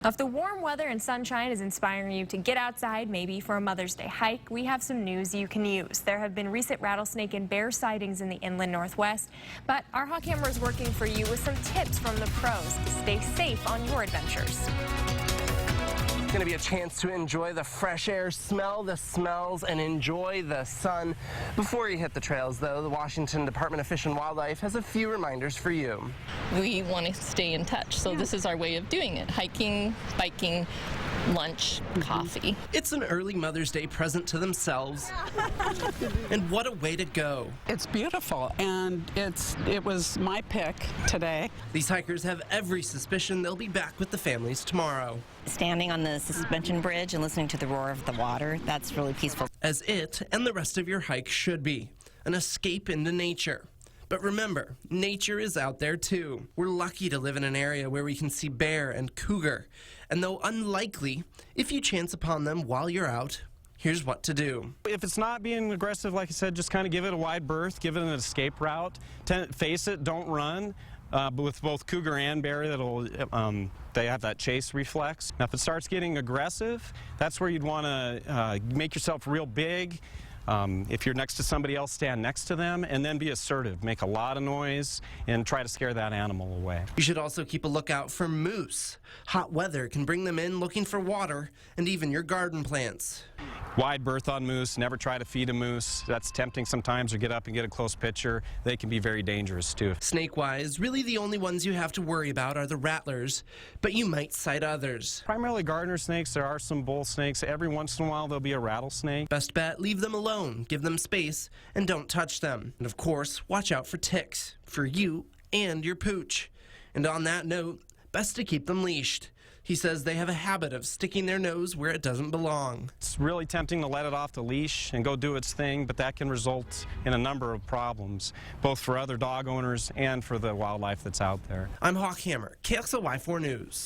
If the warm weather and sunshine is inspiring you to get outside, maybe for a Mother's Day hike, we have some news you can use. There have been recent rattlesnake and bear sightings in the inland Northwest, but our Hawk Hammer is working for you with some tips from the pros to stay safe on your adventures. It's going to be a chance to enjoy the fresh air, smell the smells, and enjoy the sun. Before you hit the trails, though, the Washington Department of Fish and Wildlife has a few reminders for you. We want to stay in touch, so this is our way of doing it. Hiking, biking, lunch, coffee. It's an early Mother's Day present to themselves. And what a way to go. It's beautiful, and it was my pick today. These hikers have every suspicion they'll be back with the families tomorrow. Standing on the suspension bridge and listening to the roar of the water, that's really peaceful. As it and the rest of your hike should be, an escape into nature. But remember, nature is out there too. We're lucky to live in an area where we can see bear and cougar. And though unlikely, if you chance upon them while you're out, here's what to do. If it's not being aggressive, like I said, just kind of give it a wide berth, give it an escape route, face it, don't run. But with both cougar and bear, they have that chase reflex. Now, if it starts getting aggressive, that's where you'd want to make yourself real big. If you're next to somebody else, stand next to them, and then be assertive. Make a lot of noise and try to scare that animal away. You should also keep a lookout for moose. Hot weather can bring them in looking for water and even your garden plants. Wide berth on moose, never try to feed a moose. That's tempting sometimes, or get up and get a close picture. They can be very dangerous too. Snake-wise, really the only ones you have to worry about are the rattlers, but you might sight others. Primarily gardener snakes, there are some bull snakes. Every once in a while there'll be a rattlesnake. Best bet, leave them alone, give them space, and don't touch them. And of course, watch out for ticks, for you and your pooch. And on that note, best to keep them leashed. He says they have a habit of sticking their nose where it doesn't belong. It's really tempting to let it off the leash and go do its thing, but that can result in a number of problems, both for other dog owners and for the wildlife that's out there. I'm Hawk Hammer, KXLY4 News.